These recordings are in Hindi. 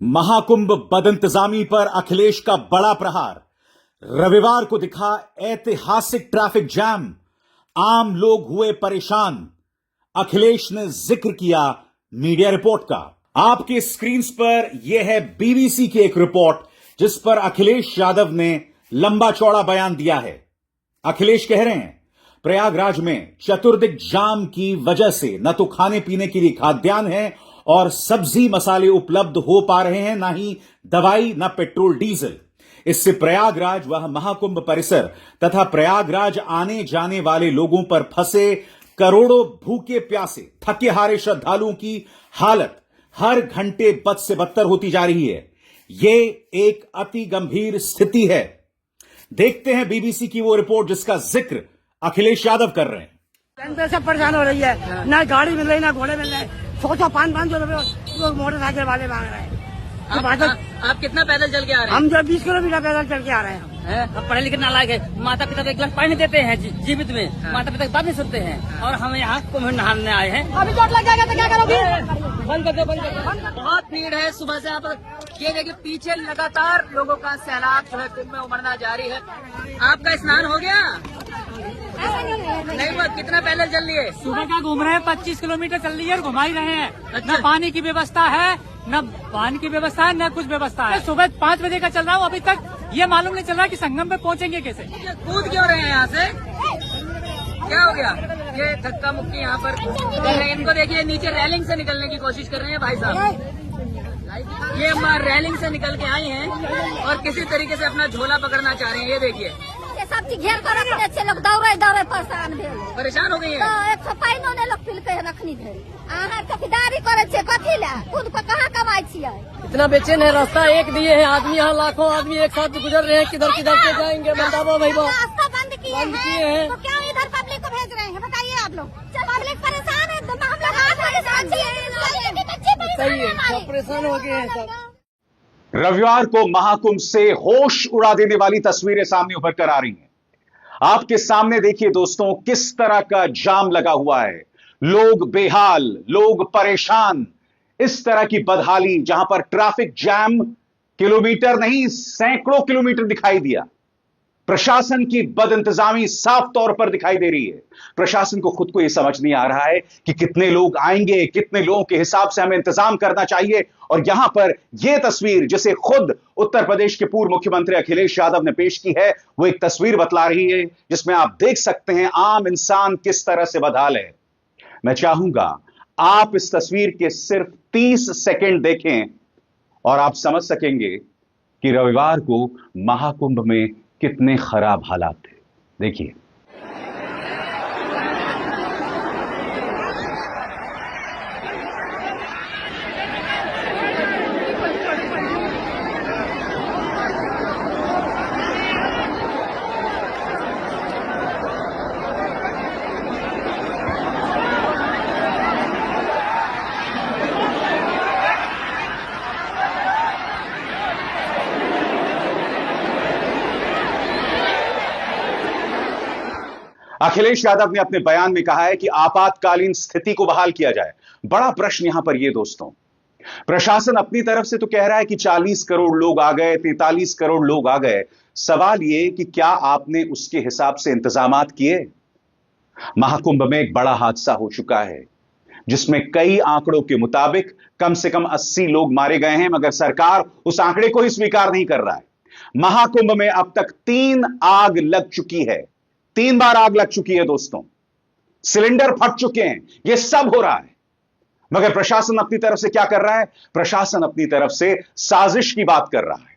महाकुंभ बदइंतजामी पर अखिलेश का बड़ा प्रहार। रविवार को दिखा ऐतिहासिक ट्रैफिक जैम, आम लोग हुए परेशान। अखिलेश ने जिक्र किया मीडिया रिपोर्ट का। आपके स्क्रीन पर यह है बीबीसी की एक रिपोर्ट जिस पर अखिलेश यादव ने लंबा चौड़ा बयान दिया है। अखिलेश कह रहे हैं प्रयागराज में चतुर्दिक जाम की वजह से न तो खाने पीने के लिए खाद्यान्न है और सब्जी मसाले उपलब्ध हो पा रहे हैं, ना ही दवाई, ना पेट्रोल डीजल। इससे प्रयागराज व महाकुंभ परिसर तथा प्रयागराज आने जाने वाले लोगों पर फंसे करोड़ों भूखे प्यासे थके हारे श्रद्धालुओं की हालत हर घंटे बद से बदतर होती जा रही है। यह एक अति गंभीर स्थिति है। देखते हैं बीबीसी की वो रिपोर्ट जिसका जिक्र अखिलेश यादव कर रहे हैं। जनता सब परेशान हो रही है, ना गाड़ी मिल रही ना घोड़े मिल रहे। 100-500 रुपए लोग मोटरसाइकिल वाले मांग रहे हैं। आप कितना पैदल चल के आ रहे हैं? हम जो 20 किलोमीटर पैदल चल के आ रहे हैं। हम पढ़े लिखे नालायक है। माता पिता एक गिलास पानी देते हैं जीवित में, माता पिता की बात नहीं सुनते हैं और हम यहाँ कुंभ नहाने आए हैं। अभी चोट लग जाएगा तो क्या करोगे? बंद कर दो, बंद कर दो। बहुत भीड़ है सुबह से। आप ये देखिए पीछे लगातार लोगों का सैलाब जो है कुंभ में उमड़ना जारी है। आपका स्नान हो गया? नहीं हुआ। कितना पैदल चल लिए? सुबह का घूम रहे हैं, 25 किलोमीटर चल रही है और घुमा ही रहे हैं। अच्छा। न पानी की व्यवस्था है, न वाहन की व्यवस्था है, न कुछ व्यवस्था है। सुबह 5 बजे का चल रहा हूँ, अभी तक ये मालूम नहीं चल रहा कि संगम पे पहुँचेंगे कैसे। कूद क्यों रहे हैं यहाँ से? क्या हो गया? ये धक्का मुक्की यहाँ पर। इनको देखिए नीचे रेलिंग से निकलने की कोशिश कर रहे हैं भाई साहब। ये रेलिंग से निकल के आई हैं और किसी तरीके से अपना झोला पकड़ना चाह रहे हैं। ये देखिए सब चीज घेर कर रखने अच्छे लोग दौड़े दौड़े परेशान हो गई है। तो 100 पाइनो ने लोग पिल के रखनी थे। अहाँ चौकीदारी करे छे कथी ला? खुद को कहाँ कमाई छियै? इतना बेचैन है। रास्ता एक दिए हैं आदमी, यहाँ लाखों आदमी एक साथ गुजर रहे हैं। किधर किधर से जाएंगे? बताओ भाई। रास्ता बंद किए हैं तो क्या इधर पब्लिक को भेज रहे हैं? बताइए आप लोग। पब्लिक परेशान है, हम लोग आज परेशान सही परेशान हो गए हैं सब। रविवार को महाकुंभ से होश उड़ा देने वाली तस्वीरें सामने उभर कर आ रही हैं। आपके सामने देखिए दोस्तों किस तरह का जाम लगा हुआ है। लोग बेहाल, लोग परेशान। इस तरह की बदहाली जहां पर ट्रैफिक जैम किलोमीटर नहीं सैकड़ों किलोमीटर दिखाई दिया। प्रशासन की बदइंतजामी साफ तौर पर दिखाई दे रही है। प्रशासन को खुद को यह समझ नहीं आ रहा है कि कितने लोग आएंगे, कितने लोगों के हिसाब से हमें इंतजाम करना चाहिए। और यहां पर यह तस्वीर जिसे खुद उत्तर प्रदेश के पूर्व मुख्यमंत्री अखिलेश यादव ने पेश की है, वो एक तस्वीर बतला रही है जिसमें आप देख सकते हैं आम इंसान किस तरह से बदहाल है। मैं चाहूंगा आप इस तस्वीर के सिर्फ 30 सेकंड देखें और आप समझ सकेंगे कि रविवार को महाकुंभ में कितने खराब हालात थे। देखिए। अखिलेश यादव ने अपने बयान में कहा है कि आपातकालीन स्थिति को बहाल किया जाए। बड़ा प्रश्न यहां पर यह दोस्तों, प्रशासन अपनी तरफ से तो कह रहा है कि 40 करोड़ लोग आ गए, 43 करोड़ लोग आ गए। सवाल यह कि क्या आपने उसके हिसाब से इंतजामात किए? महाकुंभ में एक बड़ा हादसा हो चुका है जिसमें कई आंकड़ों के मुताबिक कम से कम 80 लोग मारे गए हैं, मगर सरकार उस आंकड़े को ही स्वीकार नहीं कर रहा है। महाकुंभ में अब तक 3 आग लग चुकी है। 3 बार आग लग चुकी है दोस्तों। सिलेंडर फट चुके हैं। यह सब हो रहा है, मगर प्रशासन अपनी तरफ से क्या कर रहा है? प्रशासन अपनी तरफ से साजिश की बात कर रहा है,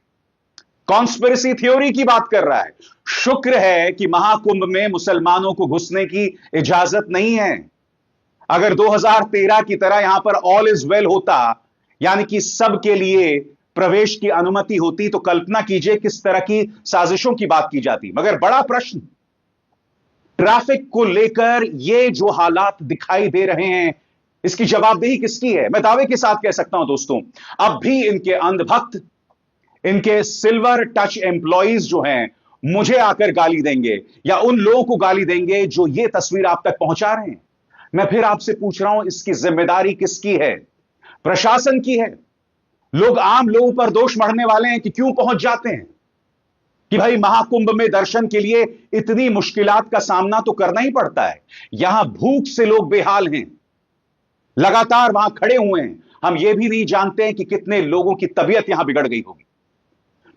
कॉन्स्पिरेसी थ्योरी की बात कर रहा है। शुक्र है कि महाकुंभ में मुसलमानों को घुसने की इजाजत नहीं है। अगर 2013 की तरह यहां पर ऑल इज वेल होता, यानी कि सबके लिए प्रवेश की अनुमति होती, तो कल्पना कीजिए किस तरह की साजिशों की बात की जाती। मगर बड़ा प्रश्न, ट्रैफिक को लेकर ये जो हालात दिखाई दे रहे हैं, इसकी जवाबदेही किसकी है? मैं दावे के साथ कह सकता हूं दोस्तों, अब भी इनके अंधभक्त, इनके सिल्वर टच एम्प्लॉइज जो हैं, मुझे आकर गाली देंगे या उन लोगों को गाली देंगे जो ये तस्वीर आप तक पहुंचा रहे हैं। मैं फिर आपसे पूछ रहा हूं, इसकी जिम्मेदारी किसकी है? प्रशासन की है। लोग आम लोगों पर दोष मढ़ने वाले हैं कि क्यों पहुंच जाते हैं कि भाई महाकुंभ में दर्शन के लिए इतनी मुश्किलात का सामना तो करना ही पड़ता है। यहां भूख से लोग बेहाल हैं, लगातार वहां खड़े हुए हैं। हम यह भी नहीं जानते हैं कि कितने लोगों की तबीयत यहां बिगड़ गई होगी,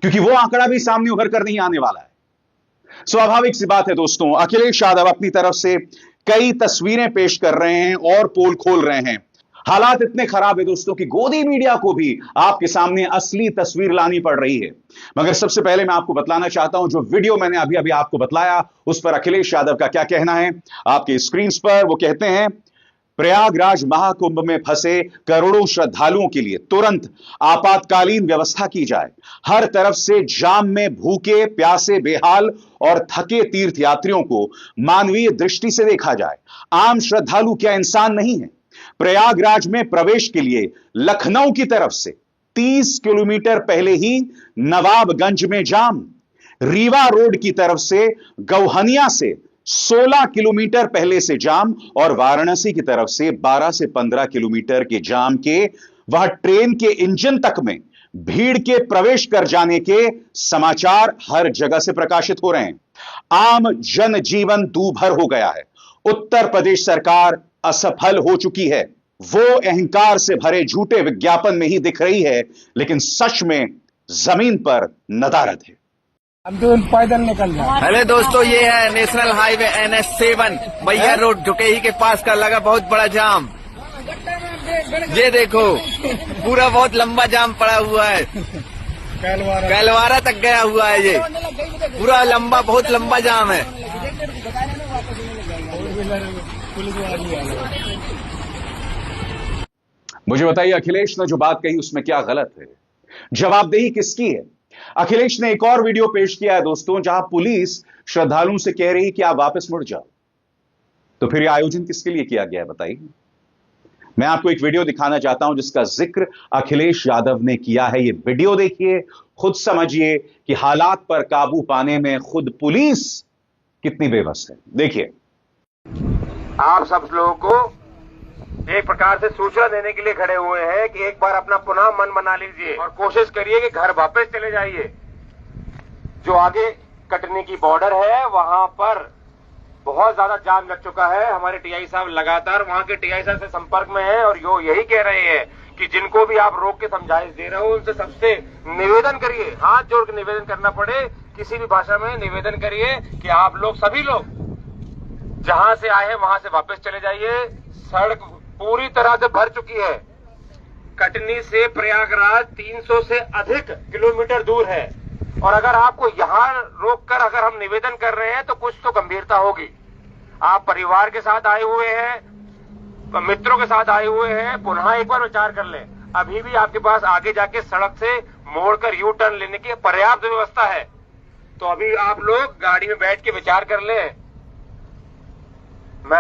क्योंकि वो आंकड़ा भी सामने उभर कर नहीं आने वाला है। स्वाभाविक सी बात है दोस्तों, अखिलेश यादव अपनी तरफ से कई तस्वीरें पेश कर रहे हैं और पोल खोल रहे हैं। हालात इतने खराब है दोस्तों कि गोदी मीडिया को भी आपके सामने असली तस्वीर लानी पड़ रही है। मगर सबसे पहले मैं आपको बतलाना चाहता हूं, जो वीडियो मैंने अभी अभी आपको बतलाया उस पर अखिलेश यादव का क्या कहना है आपके स्क्रीन पर। वो कहते हैं, प्रयागराज महाकुंभ में फंसे करोड़ों श्रद्धालुओं के लिए तुरंत आपातकालीन व्यवस्था की जाए। हर तरफ से जाम में भूखे प्यासे बेहाल और थके तीर्थयात्रियों को मानवीय दृष्टि से देखा जाए। आम श्रद्धालु क्या इंसान नहीं है? प्रयागराज में प्रवेश के लिए लखनऊ की तरफ से 30 किलोमीटर पहले ही नवाबगंज में जाम, रीवा रोड की तरफ से गौहनिया से 16 किलोमीटर पहले से जाम और वाराणसी की तरफ से 12 से 15 किलोमीटर के जाम के वह ट्रेन के इंजन तक में भीड़ के प्रवेश कर जाने के समाचार हर जगह से प्रकाशित हो रहे हैं। आम जनजीवन दूभर हो गया है। उत्तर प्रदेश सरकार असफल हो चुकी है। वो अहंकार से भरे झूठे विज्ञापन में ही दिख रही है, लेकिन सच में जमीन पर नदारद है। हम तो पैदल निकल जाए। हेलो दोस्तों, ये है नेशनल हाईवे NH7 मैया रोड ढुकेही के पास का लगा बहुत बड़ा जाम। ये देखो पूरा बहुत लंबा जाम पड़ा हुआ है, कैलवारा तक गया हुआ है। ये पूरा लंबा बहुत लंबा जाम है। मुझे बताइए, अखिलेश ने जो बात कही उसमें क्या गलत है? जवाबदेही किसकी है? अखिलेश ने एक और वीडियो पेश किया है दोस्तों, जहां पुलिस श्रद्धालुओं से कह रही कि आप वापस मुड़ जाओ। तो फिर यह आयोजन किसके लिए किया गया है बताइए? मैं आपको एक वीडियो दिखाना चाहता हूं जिसका जिक्र अखिलेश यादव ने किया है। यह वीडियो देखिए, खुद समझिए कि हालात पर काबू पाने में खुद पुलिस कितनी बेबस है। देखिए, आप सब लोगों को एक प्रकार से सूचना देने के लिए खड़े हुए हैं कि एक बार अपना पुनः मन बना लीजिए और कोशिश करिए कि घर वापस चले जाइए। जो आगे कटनी की बॉर्डर है वहां पर बहुत ज्यादा जाम लग चुका है। हमारे टीआई साहब लगातार वहां के टीआई साहब से संपर्क में हैं और यो यही कह रहे हैं कि जिनको भी आप रोक के समझाइश दे रहे हो उनसे सबसे निवेदन करिए, हाथ जोड़ के निवेदन करना पड़े, किसी भी भाषा में निवेदन करिए कि आप लोग सभी लोग जहां से आए हैं वहां से वापस चले जाइए। सड़क पूरी तरह से भर चुकी है। कटनी से प्रयागराज 300 से अधिक किलोमीटर दूर है और अगर आपको यहां रोककर अगर हम निवेदन कर रहे हैं तो कुछ तो गंभीरता होगी। आप परिवार के साथ आए हुए हैं, मित्रों के साथ आए हुए हैं, पुनः एक बार विचार कर लें। अभी भी आपके पास आगे जाके सड़क से मोड़कर यू टर्न लेने की पर्याप्त व्यवस्था है, तो अभी आप लोग गाड़ी में बैठ के विचार कर लें।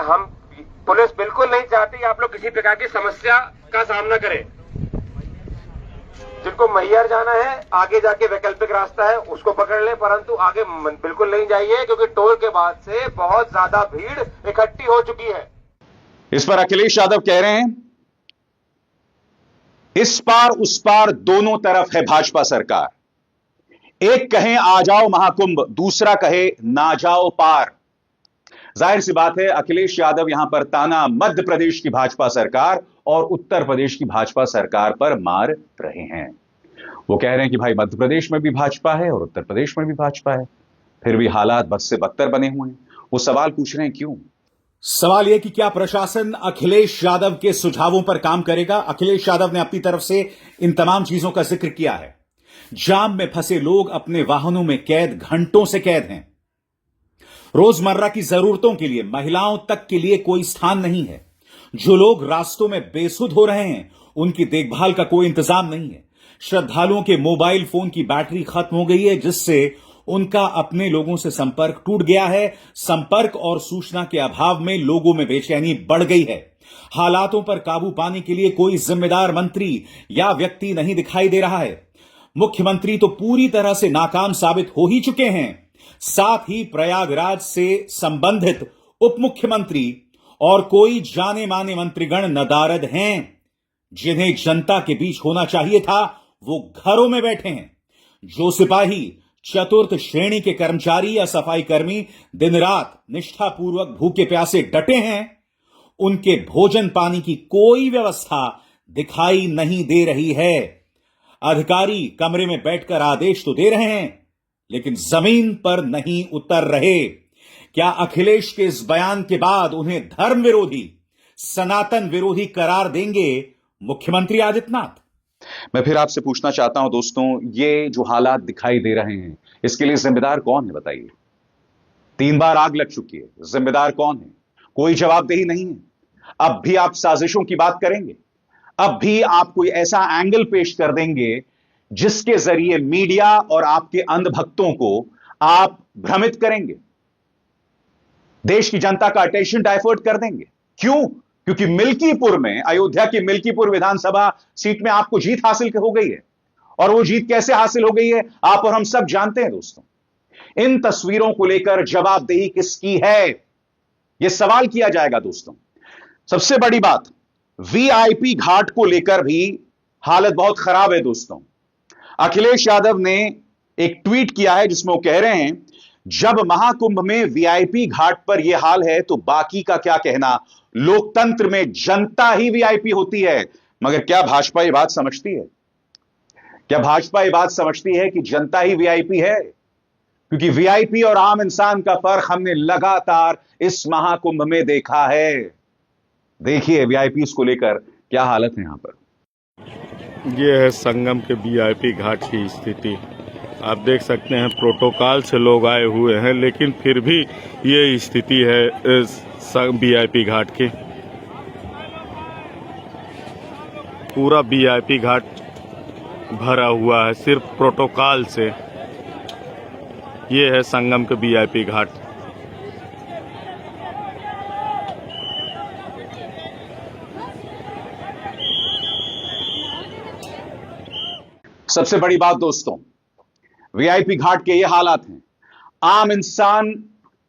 हम पुलिस बिल्कुल नहीं चाहती आप लोग किसी प्रकार की समस्या का सामना करें। जिनको मैहर जाना है आगे जाके वैकल्पिक रास्ता है उसको पकड़ लें, परंतु आगे बिल्कुल नहीं जाइए क्योंकि टोल के बाद से बहुत ज्यादा भीड़ इकट्ठी हो चुकी है। इस पर अखिलेश यादव कह रहे हैं, इस पार उस पार दोनों तरफ है भाजपा सरकार। एक कहे आ जाओ महाकुंभ, दूसरा कहे ना जाओ पार। जाहिर सी बात है, अखिलेश यादव यहां पर ताना मध्य प्रदेश की भाजपा सरकार और उत्तर प्रदेश की भाजपा सरकार पर मार रहे हैं। वो कह रहे हैं कि भाई मध्य प्रदेश में भी भाजपा है और उत्तर प्रदेश में भी भाजपा है, फिर भी हालात बद से बदतर बने हुए हैं। वो सवाल पूछ रहे हैं क्यों? सवाल यह कि क्या प्रशासन अखिलेश यादव के सुझावों पर काम करेगा? अखिलेश यादव ने अपनी तरफ से इन तमाम चीजों का जिक्र किया है। जाम में फंसे लोग अपने वाहनों में कैद, घंटों से कैद हैं। रोजमर्रा की जरूरतों के लिए महिलाओं तक के लिए कोई स्थान नहीं है। जो लोग रास्तों में बेसुध हो रहे हैं उनकी देखभाल का कोई इंतजाम नहीं है। श्रद्धालुओं के मोबाइल फोन की बैटरी खत्म हो गई है, जिससे उनका अपने लोगों से संपर्क टूट गया है। संपर्क और सूचना के अभाव में लोगों में बेचैनी बढ़ गई है। हालातों पर काबू पाने के लिए कोई जिम्मेदार मंत्री या व्यक्ति नहीं दिखाई दे रहा है। मुख्यमंत्री तो पूरी तरह से नाकाम साबित हो ही चुके हैं। साथ ही प्रयागराज से संबंधित उप मुख्यमंत्री और कोई जाने माने मंत्रीगण नदारद हैं। जिन्हें जनता के बीच होना चाहिए था वो घरों में बैठे हैं। जो सिपाही, चतुर्थ श्रेणी के कर्मचारी या सफाई कर्मी दिन रात निष्ठापूर्वक भूखे प्यासे डटे हैं, उनके भोजन पानी की कोई व्यवस्था दिखाई नहीं दे रही है। अधिकारी कमरे में बैठकर आदेश तो दे रहे हैं, लेकिन जमीन पर नहीं उतर रहे। क्या अखिलेश के इस बयान के बाद उन्हें धर्म विरोधी, सनातन विरोधी करार देंगे मुख्यमंत्री आदित्यनाथ? मैं फिर आपसे पूछना चाहता हूं दोस्तों, ये जो हालात दिखाई दे रहे हैं, इसके लिए जिम्मेदार कौन है बताइए? 3 बार आग लग चुकी है, जिम्मेदार कौन है? कोई जवाबदेही नहीं है। अब भी आप साजिशों की बात करेंगे, अब भी आप कोई ऐसा एंगल पेश कर देंगे जिसके जरिए मीडिया और आपके अंधभक्तों को आप भ्रमित करेंगे, देश की जनता का अटेंशन डाइवर्ट कर देंगे। क्यों? क्योंकि मिल्कीपुर में, अयोध्या की मिल्कीपुर विधानसभा सीट में आपको जीत हासिल हो गई है। और वो जीत कैसे हासिल हो गई है आप और हम सब जानते हैं दोस्तों। इन तस्वीरों को लेकर जवाबदेही किसकी है, यह सवाल किया जाएगा दोस्तों। सबसे बड़ी बात, वीआईपी घाट को लेकर भी हालत बहुत खराब है दोस्तों। अखिलेश यादव ने एक ट्वीट किया है जिसमें वो कह रहे हैं, जब महाकुंभ में वीआईपी घाट पर यह हाल है तो बाकी का क्या कहना, लोकतंत्र में जनता ही वीआईपी होती है। मगर क्या भाजपा यह बात समझती है? क्या भाजपा यह बात समझती है कि जनता ही वीआईपी है? क्योंकि वीआईपी और आम इंसान का फर्क हमने लगातार इस महाकुंभ में देखा है। देखिए वीआईपी को लेकर क्या हालत है यहां पर। ये है संगम के वीआईपी घाट की स्थिति। आप देख सकते हैं प्रोटोकॉल से लोग आए हुए हैं, लेकिन फिर भी ये स्थिति है वीआईपी घाट की। पूरा वीआईपी घाट भरा हुआ है सिर्फ प्रोटोकॉल से। ये है संगम के वीआईपी घाट। सबसे बड़ी बात दोस्तों, वीआईपी घाट के ये हालात हैं। आम इंसान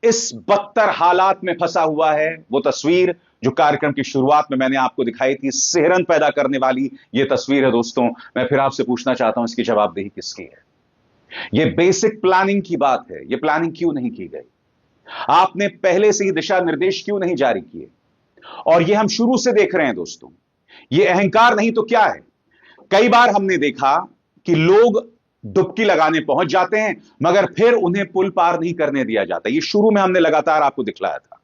इस बदतर हालात में फंसा हुआ है। वो तस्वीर जो कार्यक्रम की शुरुआत में मैंने आपको दिखाई थी, सिहरन पैदा करने वाली ये तस्वीर है दोस्तों। मैं फिर आपसे पूछना चाहता हूं, इसकी जवाबदेही किसकी है? ये बेसिक प्लानिंग की बात है। ये प्लानिंग क्यों नहीं की गई? आपने पहले से ही दिशा निर्देश क्यों नहीं जारी किए? और ये हम शुरू से देख रहे हैं दोस्तों। ये अहंकार नहीं तो क्या है? कई बार हमने देखा कि लोग डुबकी लगाने पहुंच जाते हैं, मगर फिर उन्हें पुल पार नहीं करने दिया जाता। ये शुरू में हमने लगातार आपको दिखलाया था।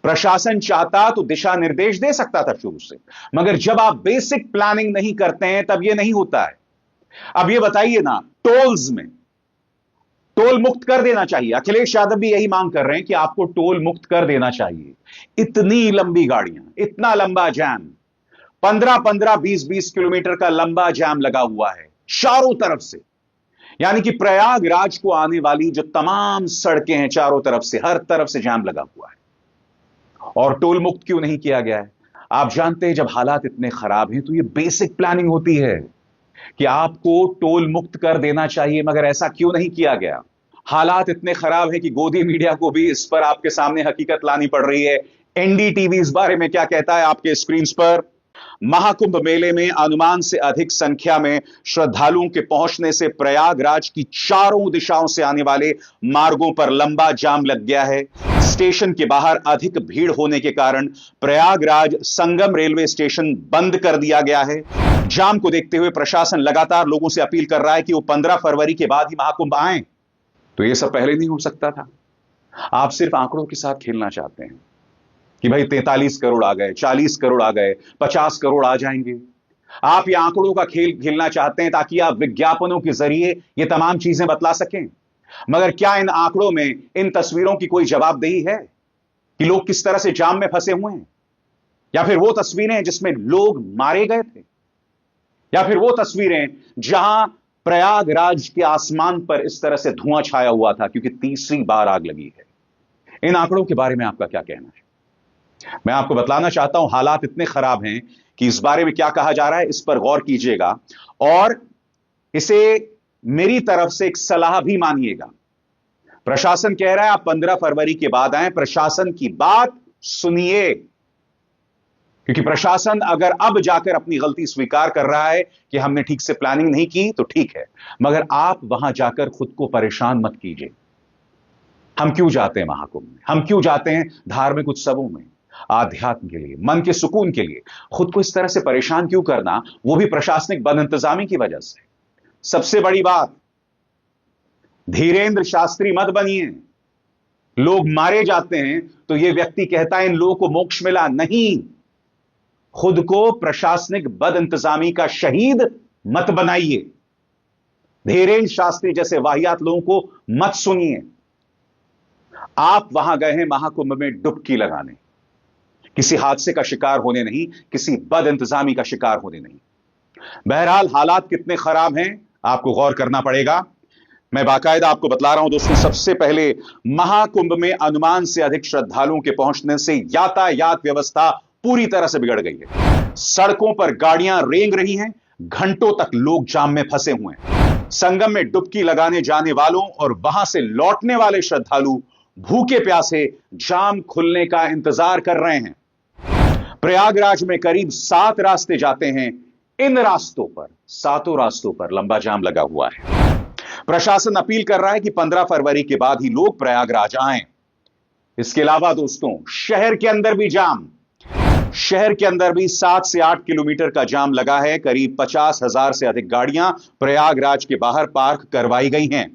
प्रशासन चाहता तो दिशा निर्देश दे सकता था शुरू से, मगर जब आप बेसिक प्लानिंग नहीं करते हैं तब यह नहीं होता है। अब यह बताइए ना, टोल्स में टोल मुक्त कर देना चाहिए। अखिलेश यादव भी यही मांग कर रहे हैं कि आपको टोल मुक्त कर देना चाहिए। इतनी लंबी गाड़ियां, इतना लंबा जाम, 15-15, 20-20 किलोमीटर का लंबा जाम लगा हुआ है चारों तरफ से। यानी कि प्रयागराज को आने वाली जो तमाम सड़कें हैं, चारों तरफ से, हर तरफ से जाम लगा हुआ है। और टोल मुक्त क्यों नहीं किया गया है? आप जानते हैं जब हालात इतने खराब हैं तो ये बेसिक प्लानिंग होती है कि आपको टोल मुक्त कर देना चाहिए, मगर ऐसा क्यों नहीं किया गया? हालात इतने खराब है कि गोदी मीडिया को भी इस पर आपके सामने हकीकत लानी पड़ रही है। एनडीटीवी इस बारे में क्या कहता है आपके स्क्रीन पर? महाकुंभ मेले में अनुमान से अधिक संख्या में श्रद्धालुओं के पहुंचने से प्रयागराज की चारों दिशाओं से आने वाले मार्गों पर लंबा जाम लग गया है। स्टेशन के बाहर अधिक भीड़ होने के कारण प्रयागराज संगम रेलवे स्टेशन बंद कर दिया गया है। जाम को देखते हुए प्रशासन लगातार लोगों से अपील कर रहा है कि वो 15 फरवरी के बाद ही महाकुंभ आए। तो यह सब पहले नहीं हो सकता था। आप सिर्फ आंकड़ों के साथ खेलना चाहते हैं कि भाई 43 करोड़ आ गए, 40 करोड़ आ गए, 50 करोड़ आ जाएंगे। आप ये आंकड़ों का खेल खेलना चाहते हैं ताकि आप विज्ञापनों के जरिए ये तमाम चीजें बतला सकें। मगर क्या इन आंकड़ों में, इन तस्वीरों की कोई जवाबदेही है कि लोग किस तरह से जाम में फंसे हुए हैं? या फिर वो तस्वीरें जिसमें लोग मारे गए थे? या फिर वो तस्वीरें जहां प्रयागराज के आसमान पर इस तरह से धुआं छाया हुआ था क्योंकि तीसरी बार आग लगी है? इन आंकड़ों के बारे में आपका क्या कहना है? मैं आपको बतलाना चाहता हूं, हालात इतने खराब हैं कि इस बारे में क्या कहा जा रहा है इस पर गौर कीजिएगा और इसे मेरी तरफ से एक सलाह भी मानिएगा। प्रशासन कह रहा है आप 15 फरवरी के बाद आए, प्रशासन की बात सुनिए। क्योंकि प्रशासन अगर अब जाकर अपनी गलती स्वीकार कर रहा है कि हमने ठीक से प्लानिंग नहीं की तो ठीक है, मगर आप वहां जाकर खुद को परेशान मत कीजिए। हम क्यों जाते हैं महाकुंभ में, हम क्यों जाते हैं धार्मिक उत्सवों में? आध्यात्म के लिए, मन के सुकून के लिए। खुद को इस तरह से परेशान क्यों करना, वो भी प्रशासनिक बदइंतजामी की वजह से। सबसे बड़ी बात, धीरेन्द्र शास्त्री मत बनिए। लोग मारे जाते हैं तो यह व्यक्ति कहता है इन लोगों को मोक्ष मिला, नहीं। खुद को प्रशासनिक बदइंतजामी का शहीद मत बनाइए। धीरेन्द्र शास्त्री जैसे वाहियात लोगों को मत सुनिए। आप वहां गए हैं महाकुंभ में डुबकी लगाने, किसी हादसे का शिकार होने नहीं, किसी बदइंतजामी का शिकार होने नहीं। बहरहाल हालात कितने खराब हैं आपको गौर करना पड़ेगा। मैं बाकायदा आपको बतला रहा हूं दोस्तों। सबसे पहले, महाकुंभ में अनुमान से अधिक श्रद्धालुओं के पहुंचने से यातायात व्यवस्था पूरी तरह से बिगड़ गई है। सड़कों पर गाड़ियां रेंग रही हैं, घंटों तक लोग जाम में फंसे हुए हैं। संगम में डुबकी लगाने जाने वालों और वहां से लौटने वाले श्रद्धालु भूखे प्यासे जाम खुलने का इंतजार कर रहे हैं। प्रयागराज में करीब 7 रास्ते जाते हैं। इन रास्तों पर, 7 रास्तों पर लंबा जाम लगा हुआ है। प्रशासन अपील कर रहा है कि 15 फरवरी के बाद ही लोग प्रयागराज आएं। इसके अलावा दोस्तों, शहर के अंदर भी जाम, शहर के अंदर भी 7 से 8 किलोमीटर का जाम लगा है। करीब 50,000 से अधिक गाड़ियां प्रयागराज के बाहर पार्क करवाई गई हैं।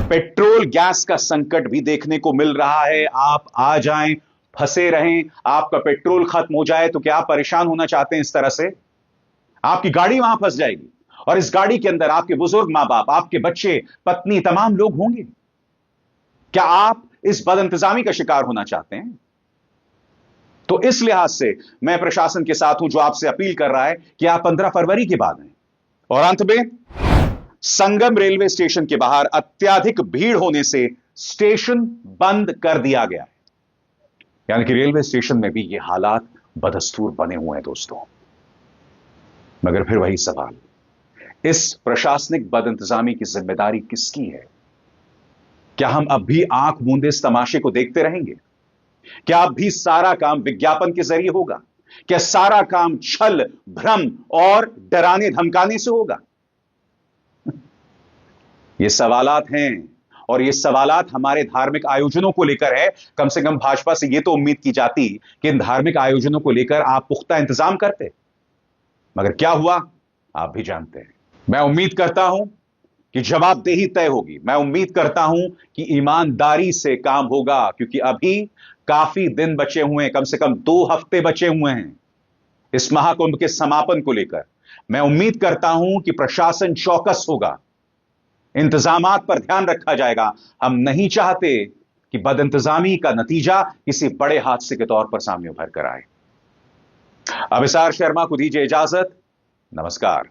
पेट्रोल गैस का संकट भी देखने को मिल रहा है। आप आ जाएं, फंसे रहें, आपका पेट्रोल खत्म हो जाए तो क्या आप परेशान होना चाहते हैं? इस तरह से आपकी गाड़ी वहां फंस जाएगी और इस गाड़ी के अंदर आपके बुजुर्ग मां बाप, आपके बच्चे, पत्नी, तमाम लोग होंगे। क्या आप इस बदइंतजामी का शिकार होना चाहते हैं? तो इस लिहाज से मैं प्रशासन के साथ हूं जो आपसे अपील कर रहा है कि आप 15 फरवरी के बाद आएं। और अंत में, संगम रेलवे स्टेशन के बाहर अत्यधिक भीड़ होने से स्टेशन बंद कर दिया गया है। यानी कि रेलवे स्टेशन में भी ये हालात बदस्तूर बने हुए हैं दोस्तों। मगर फिर वही सवाल, इस प्रशासनिक बदइंतजामी की जिम्मेदारी किसकी है? क्या हम अब भी आंख मूंदे इस तमाशे को देखते रहेंगे? क्या अब भी सारा काम विज्ञापन के जरिए होगा? क्या सारा काम छल, भ्रम और डराने धमकाने से होगा? ये सवालात हैं और ये सवालात हमारे धार्मिक आयोजनों को लेकर है। कम से कम भाजपा से ये तो उम्मीद की जाती कि इन धार्मिक आयोजनों को लेकर आप पुख्ता इंतजाम करते, मगर क्या हुआ आप भी जानते हैं। मैं उम्मीद करता हूं कि जवाबदेही तय होगी। मैं उम्मीद करता हूं कि ईमानदारी से काम होगा, क्योंकि अभी काफी दिन बचे हुए हैं, कम से कम 2 हफ्ते बचे हुए हैं इस महाकुंभ के समापन को लेकर। मैं उम्मीद करता हूं कि प्रशासन चौकस होगा, इंतजामात पर ध्यान रखा जाएगा। हम नहीं चाहते कि बदइंतजामी का नतीजा किसी बड़े हादसे के तौर पर सामने उभर कर आए। अभिसार शर्मा को दीजिए इजाजत। नमस्कार।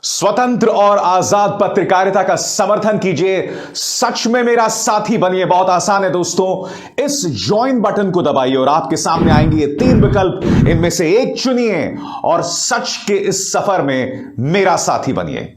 स्वतंत्र और आजाद पत्रकारिता का समर्थन कीजिए, सच में मेरा साथी बनिए। बहुत आसान है दोस्तों, इस ज्वाइन बटन को दबाइए और आपके सामने आएंगे ये 3 विकल्प। इनमें से एक चुनिए और सच के इस सफर में मेरा साथी बनिए।